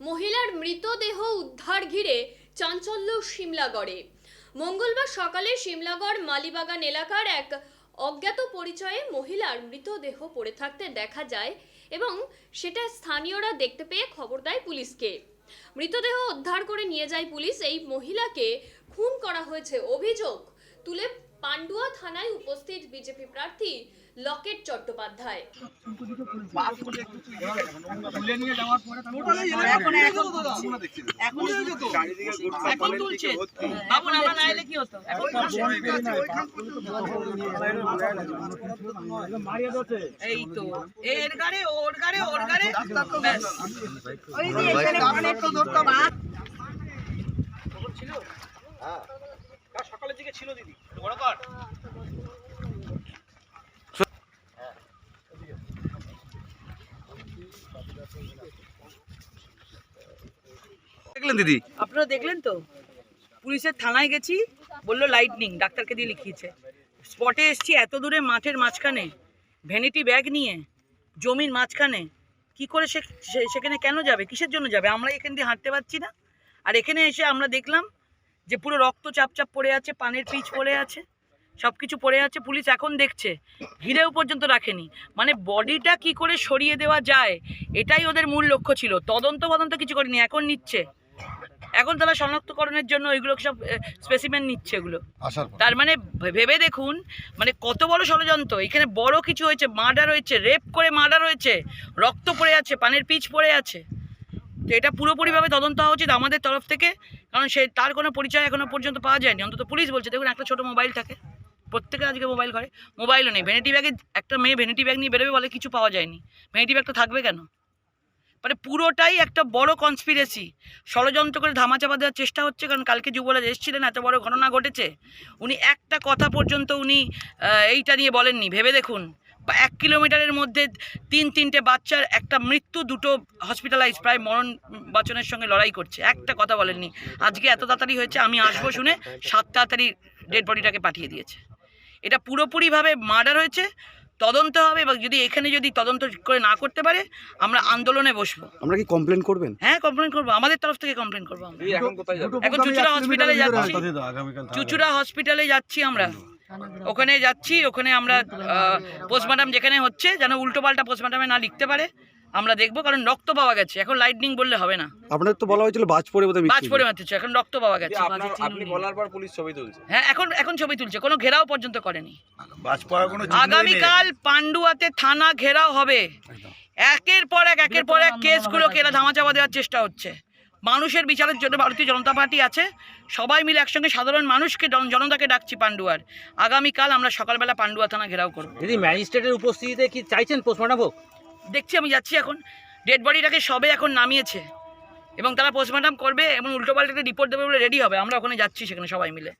মহিলার মৃতদেহ উদ্ধার ঘিরে চাঞ্চল্য সিমলাগড়ে। মঙ্গলবার সকালে সিমলাগড় মালিবাগান এলাকার এক অজ্ঞাত পরিচয়ে মহিলার মৃতদেহ পড়ে থাকতে দেখা যায় এবং সেটা স্থানীয়রা দেখতে পেয়ে খবর দেয় পুলিশকে। মৃতদেহ উদ্ধার করে নিয়ে যায় পুলিশ। এই মহিলাকে খুন করা হয়েছে অভিযোগ তুলে পান্ডুয়া থানায় উপস্থিত বিজেপি প্রার্থী লকেট চট্টোপাধ্যায়। সকালের দিকে ছিল দিদি বড় কর দেখলেন দিদি? আপনারা দেখলেন তো, পুলিশের থানায় গেছি, বললো লাইটনিং, ডাক্তারকে দিয়ে লিখিয়েছে। স্পটে এসছি, এত দূরে মাঠের মাঝখানে ভ্যানিটি ব্যাগ নিয়ে জমির মাঝখানে, কি করে সেখানে কেন যাবে, কিসের জন্য যাবে? আমরা এখান দিয়ে হাঁটতে পারছি না, আর এখানে এসে আমরা দেখলাম যে পুরো রক্ত চাপচাপ পড়ে আছে, পানের পিচ পড়ে আছে, সব কিছু পড়ে আছে। পুলিশ এখন দেখছে, ঘিরেও পর্যন্ত রাখেনি। মানে বডিটা কি করে সরিয়ে দেওয়া যায়, এটাই ওদের মূল লক্ষ্য ছিল। তদন্ত কিছু করেনি, এখন নিচ্ছে। এখন তারা শনাক্তকরণের জন্য ওইগুলো সব স্পেসিমেন নিচ্ছে এগুলো। তার মানে ভেবে দেখুন, মানে কত বড় ষড়যন্ত্র। এখানে বড় কিছু হয়েছে, মার্ডার হয়েছে, রেপ করে মার্ডার হয়েছে, রক্ত পড়ে আছে, পানের পিচ পড়ে আছে। তো এটা পুরোপুরিভাবে তদন্ত হওয়া উচিত আমাদের তরফ থেকে, কারণ তার কোনো পরিচয় এখনো পর্যন্ত পাওয়া যায়নি। অন্তত পুলিশ বলছে, দেখুন একটা ছোট মোবাইল থাকে, প্রত্যেকে আজকে মোবাইল করে, মোবাইলও নেই। ভ্যানিটি ব্যাগে একটা মেয়ে ভ্যানিটি ব্যাগ নিয়ে বেরোবে, বলে কিছু পাওয়া যায়নি। ভ্যানিটি ব্যাগটা থাকবে কেন? মানে পুরোটাই একটা বড় কনস্পিরেসি, ষড়যন্ত্র করে ধামাচাপা দেওয়ার চেষ্টা হচ্ছে। কারণ কালকে যুবরাজ এসেছিলেন, এত বড় ঘটনা ঘটেছে, উনি একটা কথা পর্যন্ত উনি এইটা নিয়ে বলেননি। ভেবে দেখুন, 1 কিলোমিটারের মধ্যে তিনটে বাচ্চার একটা মৃত্যু, দুটো হসপিটালাইজ, প্রায় মরণ বাঁচনের সঙ্গে লড়াই করছে, একটা কথা বলেননি। আজকে এত তাড়াতাড়ি হয়েছে, আমি আসবো শুনে 7 তাড়াতাড়ি ডেড বডিটাকে পাঠিয়ে দিয়েছে। এটা পুরোপুরিভাবে মার্ডার হয়েছে, তদন্ত হবে। এবং যদি এখানে যদি তদন্ত করে না করতে পারে, আমরা আন্দোলনে বসবো। আমরা কি কমপ্লেন করবেন? হ্যাঁ, কমপ্লেন করবো, আমাদের তরফ থেকে কমপ্লেন করবো। আমরা এখন চুচুড়া হসপিটালে যাচ্ছি, চুচুড়া হসপিটালে যাচ্ছি আমরা, ওখানে যাচ্ছি। ওখানে আমরা পোস্টমর্টম যেখানে হচ্ছে, যেন উল্টোপাল্টা পোস্টমর্টমে না লিখতে পারে, আমরা দেখবো। কারণ রক্ত পাওয়া গেছে, এখন লাইটনিং বললে হবে না। আপনাদের তো বলা হয়েছিল বাজ পড়ে মারতেছে, এখন রক্ত পাওয়া গেছে। আপনি বলার পর পুলিশ ছবি তুলছে। হ্যাঁ, এখন ছবি তুলছে, কোনো ঘেরাও পর্যন্ত করেনি। আগামীকাল আগামীকাল পান্ডুয়াতে থানা ঘেরাও হবে। একের পর এক কেসগুলোকে এরা ধামাচাপা দেওয়ার চেষ্টা হচ্ছে। মানুষের বিচারের জন্য ভারতীয় জনতা পার্টি আছে, সবাই মিলে একসঙ্গে সাধারণ মানুষকে, জনতাকে ডাকছি পান্ডুয়ার। আগামীকাল আমরা সকালবেলা পান্ডুয়া থানা ঘেরাও করব। দিদি, ম্যাজিস্ট্রেটের উপস্থিতিতে কি চাইছেন পোস্টমর্টম হোক? দেখছি, আমি যাচ্ছি এখন। ডেড বডিটাকে সবে এখন নামিয়েছে এবং তারা পোস্টমর্টম করবে এবং উল্টোপাল্টা রিপোর্ট দেবে বলে রেডি হবে। আমরা ওখানে যাচ্ছি, সেখানে সবাই মিলে।